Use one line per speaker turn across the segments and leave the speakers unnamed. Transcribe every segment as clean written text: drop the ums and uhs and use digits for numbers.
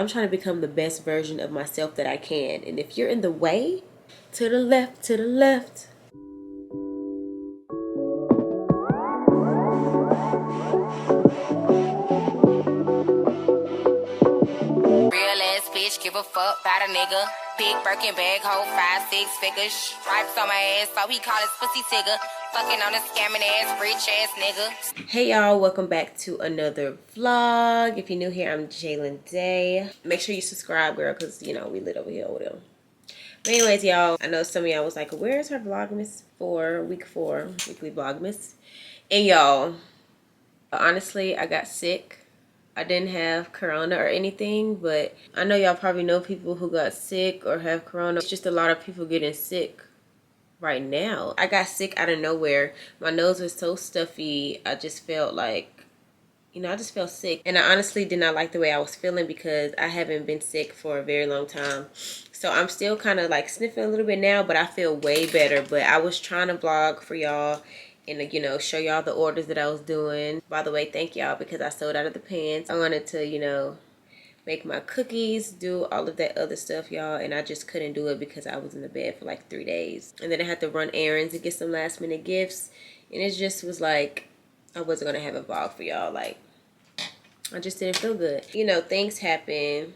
I'm trying to become the best version of myself that I can. And if you're in the way, to the left, to the left.
Real ass bitch, give a fuck about a nigga. Big Birkin bag, hold 5-6 figures. Stripes on my ass, so he call his pussy tigger. Fucking on a scamming ass, rich ass nigga.
Hey y'all, welcome back to another vlog. If you're new here, I'm Jaelyn Dae. Make sure you subscribe, girl, because you know we lit over here with them. But anyways, y'all, I know some of y'all was like, where's her vlogmas for week 4, weekly vlogmas? And y'all, honestly, I got sick. I didn't have corona or anything, but I know y'all probably know people who got sick or have corona. It's just a lot of people getting sick right now. I got sick out of nowhere. My nose was so stuffy. I just felt like, you know, I just felt sick. And I honestly did not like the way I was feeling because I haven't been sick for a very long time. So I'm still kind of like sniffing a little bit now, but I feel way better. But I was trying to vlog for y'all and, you know, show y'all the orders that I was doing. By the way, thank y'all because I sold out of the pants. I wanted to, you know, make my cookies, do all of that other stuff, y'all, and I just couldn't do it because I was in the bed for like 3 days. And then I had to run errands and get some last minute gifts, and it just was like I wasn't gonna have a vlog for y'all. Like, I just didn't feel good. You know, things happen.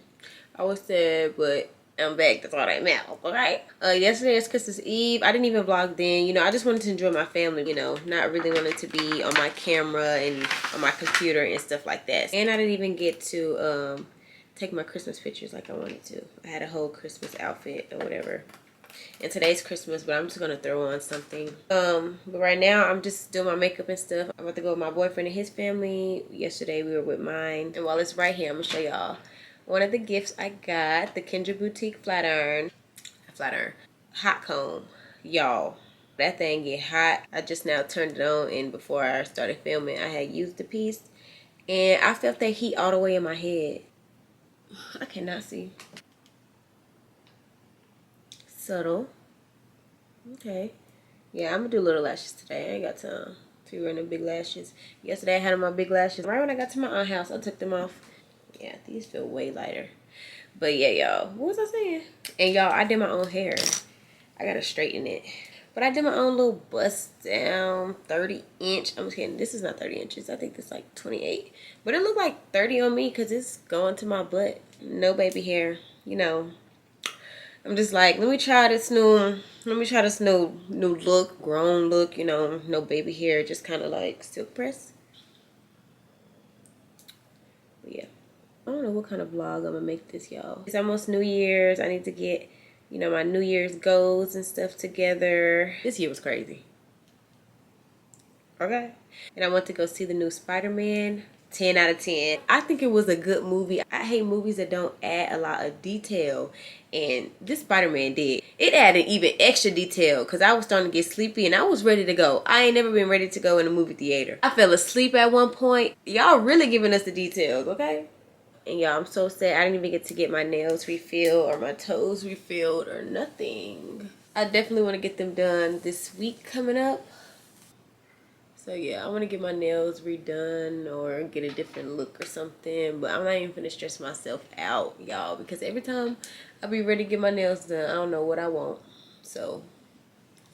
I was sad, but I'm back. That's all that matters, okay? Yesterday is Christmas Eve. I didn't even vlog then. You know, I just wanted to enjoy my family, you know, not really wanting to be on my camera and on my computer and stuff like that. And I didn't even get to take my Christmas pictures like I wanted to. I had a whole Christmas outfit or whatever. And today's Christmas, but I'm just gonna throw on something. But right now I'm just doing my makeup and stuff. I'm about to go with my boyfriend and his family. Yesterday we were with mine. And while it's right here, I'm gonna show y'all one of the gifts I got, the Kendra Boutique flat iron hot comb. Y'all, that thing get hot. I just now turned it on, and before I started filming, I had used the piece, and I felt that heat all the way in my head. I cannot see. Subtle. Okay. Yeah, I'm gonna do little lashes today. I ain't got time to wear no big lashes. Yesterday I had on my big lashes. Right when I got to my aunt's house, I took them off. Yeah, these feel way lighter. But yeah, y'all, what was I saying? And y'all, I did my own hair. I gotta straighten it. But I did my own little bust down 30-inch. I'm just kidding. This is not 30 inches. I think this is like 28. But it looked like 30 on me because it's going to my butt. No baby hair. You know, I'm just like, let me try this new look, grown look. You know, no baby hair, just kind of like silk press. But yeah, I don't know what kind of vlog I'm gonna make this, y'all. It's almost New Year's. I need to get, you know, my New Year's goals and stuff together. This year was crazy. Okay. And I went to go see the new Spider-Man. 10 out of 10. I think it was a good movie. I hate movies that don't add a lot of detail. And this Spider-Man did. It added even extra detail because I was starting to get sleepy and I was ready to go. I ain't never been ready to go in a movie theater. I fell asleep at one point. Y'all really giving us the details, okay? And y'all, I'm so sad I didn't even get to get my nails refilled or my toes refilled or nothing. I definitely want to get them done this week coming up. So yeah, I want to get my nails redone or get a different look or something. But I'm not even finna stress myself out, y'all. Because every time I be ready to get my nails done, I don't know what I want. So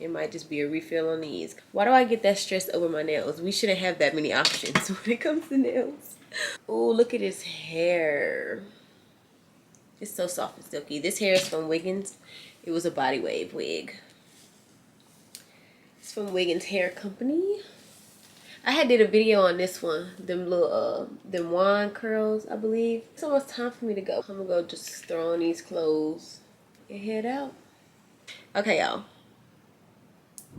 it might just be a refill on these. Why do I get that stressed over my nails? We shouldn't have that many options when it comes to nails. Oh, look at his hair. It's so soft and silky. This hair is from Wiggins. It was a body wave wig. It's from Wiggins Hair Company. I had did a video on this one. Them little, them wand curls, I believe. It's almost time for me to go. I'm gonna go just throw on these clothes and head out. Okay, y'all.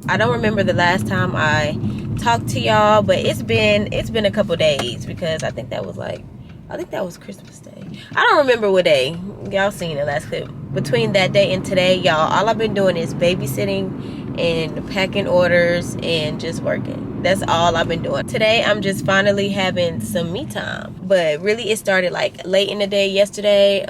I don't remember the last time I talked to y'all, but it's been a couple days because I think that was Christmas Day. I don't remember what day. Y'all seen the last clip. Between that day and today, y'all, all I've been doing is babysitting and packing orders and just working. That's all I've been doing. Today I'm just finally having some me time, but really it started like late in the day yesterday.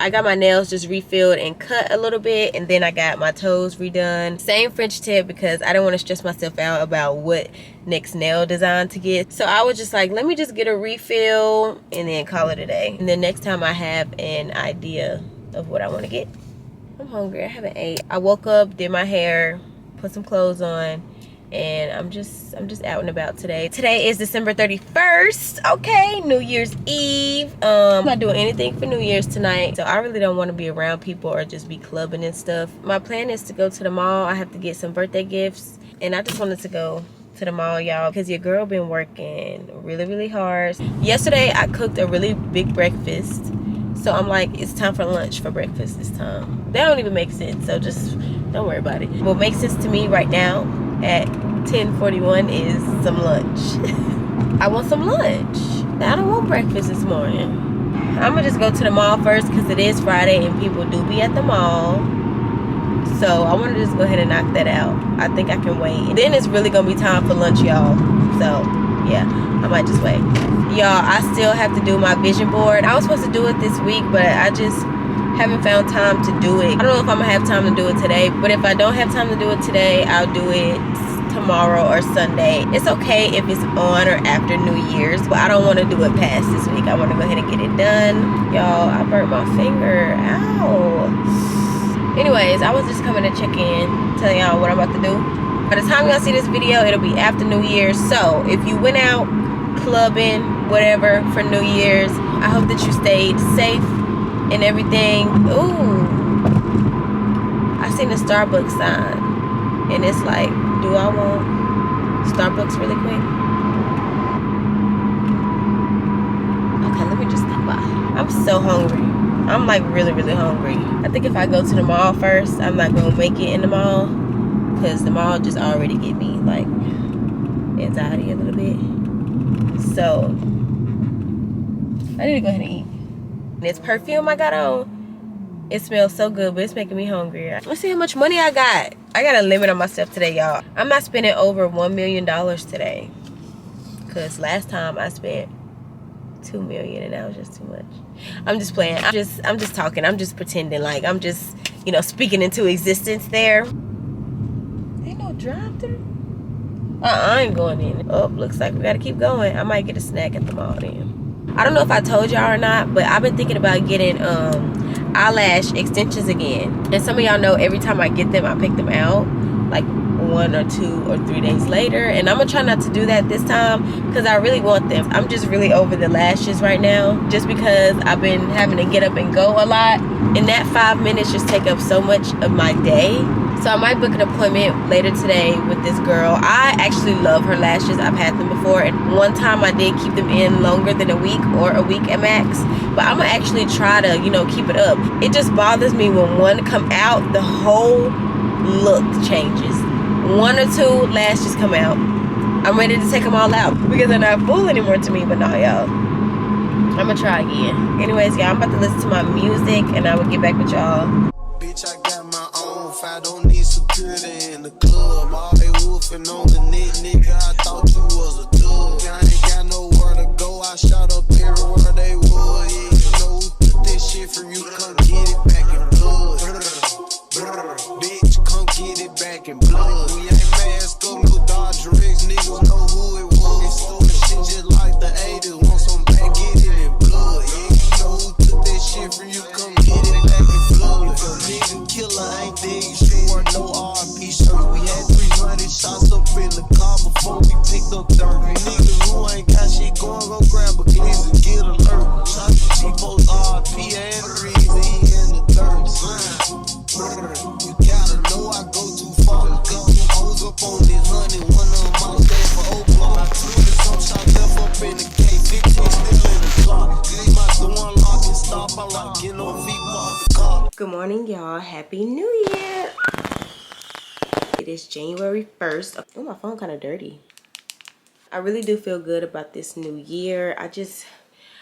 I got my nails just refilled and cut a little bit, and then I got my toes redone. Same French tip because I don't want to stress myself out about what next nail design to get. So I was just like, let me just get a refill and then call it a day. And then next time I have an idea of what I want to get. I'm hungry. I haven't ate. I woke up, did my hair, put some clothes on, and I'm just out and about today. Today is December 31st. Okay, New Year's Eve. I'm not doing anything for New Year's tonight, so I really don't want to be around people or just be clubbing and stuff. My plan is to go to the mall. I have to get some birthday gifts, and I just wanted to go to the mall, y'all, because your girl been working really hard. Yesterday I cooked a really big breakfast, so I'm like, it's time for lunch for breakfast this time. That don't even make sense, so just don't worry about it. What makes sense to me right now at 10:41 is some lunch. I want some lunch. I don't want breakfast this morning. I'm gonna just go to the mall first because it is Friday and people do be at the mall. So I want to just go ahead and knock that out. I think I can wait. And then it's really gonna be time for lunch, y'all. So yeah, I might just wait. Y'all, I still have to do my vision board. I was supposed to do it this week, but I just haven't found time to do it. I don't know if I'm gonna have time to do it today, but if I don't have time to do it today, I'll do it tomorrow or Sunday. It's okay if it's on or after New Year's, but I don't want to do it past this week. I want to go ahead and get it done. Y'all, I burnt my finger. Ow. Anyways, I was just coming to check in, tell y'all what I'm about to do. By the time y'all see this video, it'll be after New Year's. So if you went out clubbing, whatever, for New Year's, I hope that you stayed safe and everything. Ooh, I seen a Starbucks sign, and it's like, do I want Starbucks really quick? Okay, let me just stop by. I'm so hungry. I'm like really hungry. I think if I go to the mall first, I'm not gonna make it in the mall, because the mall just already get me like anxiety a little bit. So I need to go ahead and eat. This perfume I got on, it smells so good, but it's making me hungry. Let's see how much money I got. I got a limit on myself today, y'all. I'm not spending over $1 million today, because last time I spent $2 million and that was just too much. I'm just playing. I'm just talking. I'm just pretending like I'm just, you know, speaking into existence there. Ain't no drive-thru. I ain't going in. Oh, looks like we gotta keep going. I might get a snack at the mall then. I don't know if I told y'all or not, but I've been thinking about getting eyelash extensions again. And some of y'all know every time I get them, I pick them out like 1 or 2 or 3 days later. And I'm gonna try not to do that this time because I really want them. I'm just really over the lashes right now, just because I've been having to get up and go a lot. And that 5 minutes just take up so much of my day. So I might book an appointment later today with this girl. I actually love her lashes. I've had them before, and one time I did keep them in longer than a week, or a week at max. But I'm gonna actually try to, you know, keep it up. It just bothers me when one come out, the whole look changes. 1 or 2 lashes come out, I'm ready to take them all out because they're not full anymore to me. But no, y'all, I'm gonna try again. Anyways, y'all, I'm about to listen to my music and I will get back with y'all.
Bitch, I got my own. I don't need security in the club. All they woofing on the net, nigga. I thought you was a thug. I ain't got nowhere to go. I shot up everywhere they would. Yeah, you know who took this shit from you. Come get it back in blood. Bitch, come get it back in blood. We ain't masked up, no Dodge Riggs. Niggas know who it was. They stole the shit just like the 80s. Want some back, get it in blood. Yeah, you know who took this shit from you. Come get it back in blood. If a nigga killer ain't dead, you sure no R&B shirts. We had 300 shots up in the car before we picked up dirt. Niggas who ain't got shit going, go grab a glizz and get alert. Shots to people's RP and Reezy in the dirt. You gotta know I go too far. Got 2 hoes up on this 100, one of them out there for Oakland. 20 some shots left up in the K, 15 still in the clock. Leave my door unlocked and stop. I like getting on feet off the car.
Good morning, y'all. Happy New Year. It is January 1st. Oh, my phone kind of dirty. I really do feel good about this new year.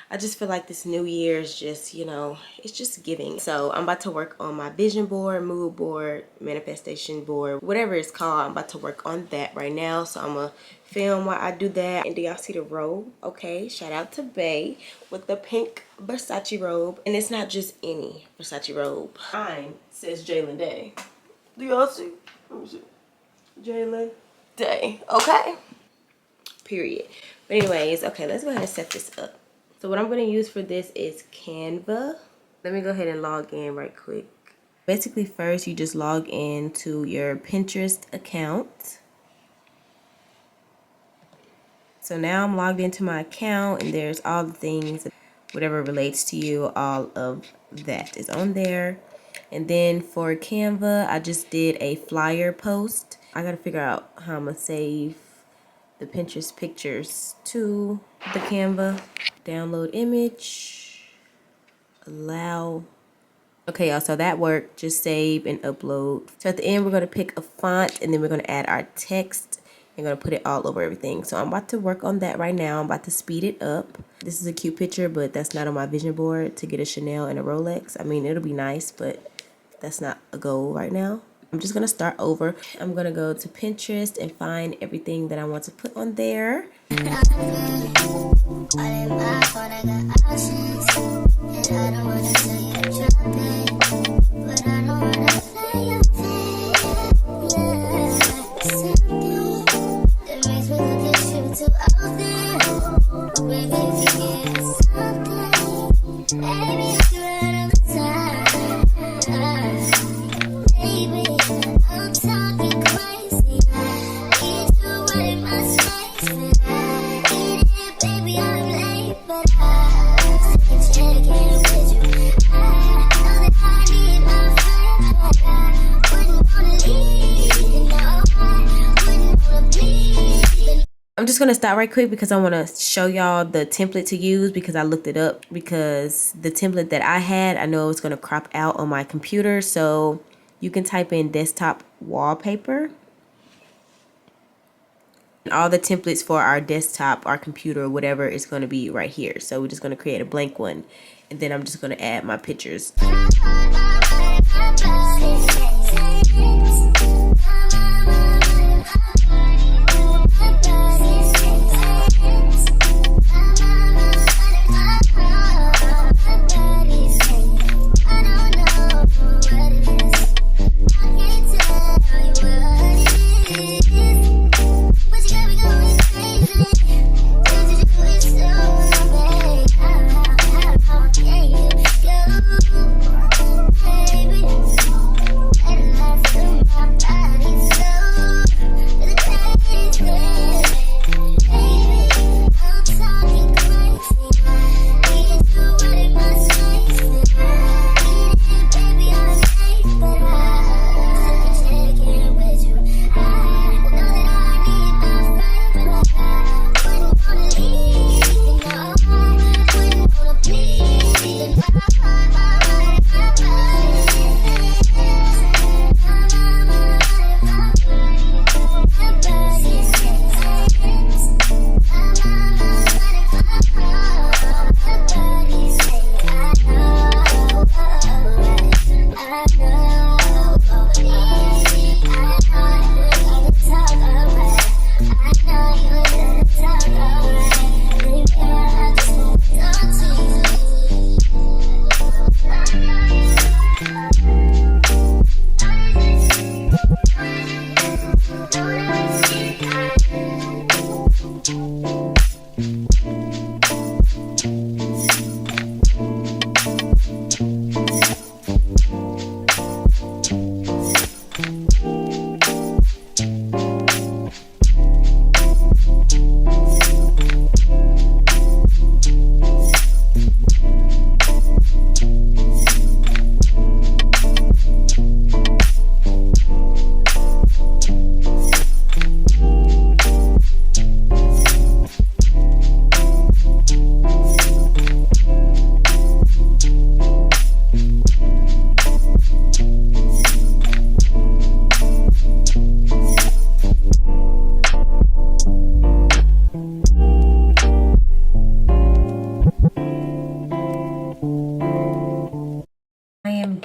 I just feel like this new year is just, you know, it's just giving. So I'm about to work on my vision board, mood board, manifestation board, whatever it's called. I'm about to work on that right now. So I'm gonna film while I do that. And do y'all see the robe? Okay, shout out to Bae with the pink Versace robe. And it's not just any Versace robe. Mine says Jaelyn Dae. Do y'all see? Let me see. Jaelyn Dae. Okay. Period. But anyways, okay, let's go ahead and set this up. So what I'm going to use for this is Canva. Let me go ahead and log in right quick. Basically, first you just log in to your Pinterest account. So now I'm logged into my account, and there's all the things, whatever relates to you, all of that is on there. And then for Canva, I just did a flyer post. I got to figure out how I'm going to save the Pinterest pictures to the Canva. Download image, allow. Okay, y'all, so that worked. Just save and upload. So at the end, we're going to pick a font, and then we're going to add our text. I'm going to put it all over everything. So I'm about to work on that right now. I'm about to speed it up. This is a cute picture, but that's not on my vision board to get a Chanel and a Rolex. I mean, it'll be nice, but that's not a goal right now. I'm just going to start over. I'm going to go to Pinterest and find everything that I want to put on there. I'm just going to stop right quick because I want to show y'all the template to use, because I looked it up, because the template that I had, I know it's going to crop out on my computer. So you can type in desktop wallpaper. And all the templates for our desktop, our computer, whatever is going to be right here. So we're just going to create a blank one. And then I'm just going to add my pictures.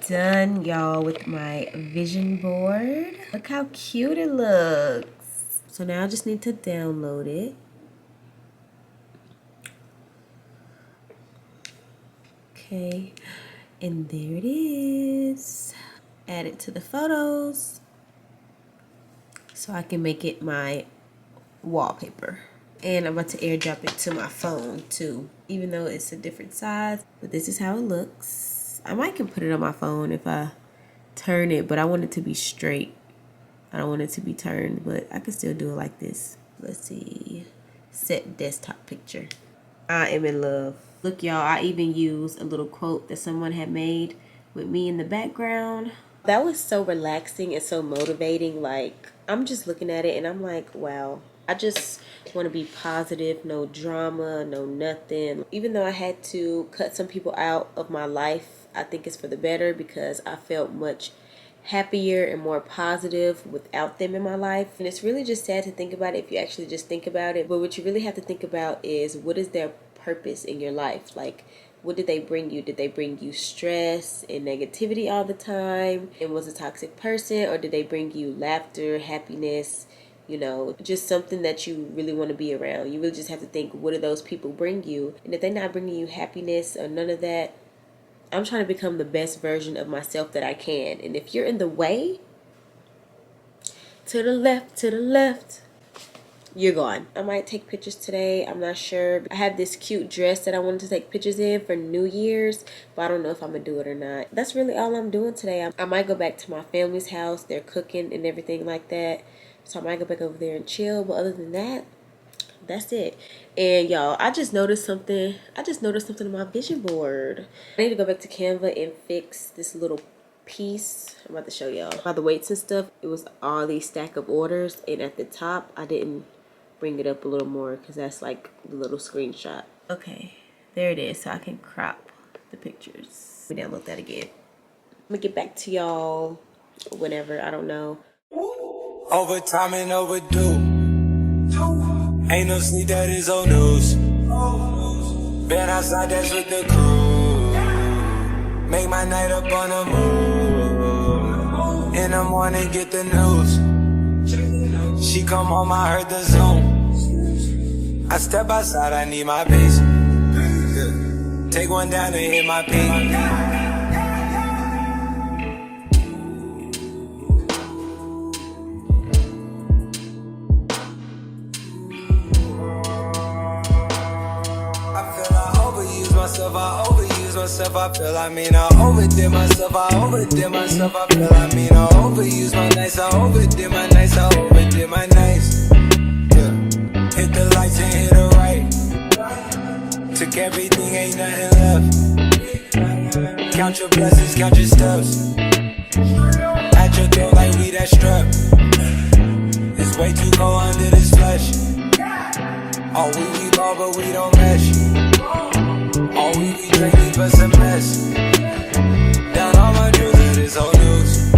done, y'all, with my vision board. Look how cute it looks. So now I just need to download it. Okay, and there it is. Add it to the photos so I can make it my wallpaper. And I'm about to airdrop it to my phone too, even though it's a different size. But this is how it looks. I might can put it on my phone if I turn it, but I want it to be straight. I don't want it to be turned, but I can still do it like this. Let's see. Set desktop picture. I am in love. Look, y'all, I even used a little quote that someone had made with me in the background. That was so relaxing and so motivating. Like, I'm just looking at it and I'm like, wow. I just want to be positive, no drama, no nothing. Even though I had to cut some people out of my life, I think it's for the better because I felt much happier and more positive without them in my life. And it's really just sad to think about it if you actually just think about it. But what you really have to think about is, what is their purpose in your life? Like, what did they bring you? Did they bring you stress and negativity all the time and was a toxic person? Or did they bring you laughter, happiness, you know, just something that you really want to be around? You really just have to think, what do those people bring you? And if they're not bringing you happiness or none of that, I'm trying to become the best version of myself that I can. And if you're in the way, to the left, you're gone. I might take pictures today. I'm not sure. I have this cute dress that I wanted to take pictures in for New Year's, but I don't know if I'm gonna do it or not. That's really all I'm doing today. I might go back to my family's house. They're cooking and everything like that. So I might go back over there and chill. But other than that, that's it. And y'all, I just noticed something on my vision board. I need to go back to Canva and fix this little piece. I'm about to show y'all. By the weights and stuff, it was all these stack of orders, and at the top I didn't bring it up a little more because that's like the little screenshot. Okay, there it is. So I can crop the pictures. Let me download that again. I'm gonna get back to y'all whenever, I don't know.
Overtime and overdue. Ain't no sleep, that is old news. Been outside, that's with the crew. Make my night up on the move. In the morning, get the news. She come home, I heard the Zoom. I step outside, I need my pace. Take one down and hit my peak. I overuse myself, I feel I overdid myself, I feel I overuse my nights, I overdid my nights, yeah. Hit the lights and hit the right. Took everything, ain't nothing left. Count your blessings, count your steps. At your throat like we that strap. It's way too cold under this flesh. Oh, we ball but we don't mesh. All we be drinking but a mess. Down all my jewels of this whole news.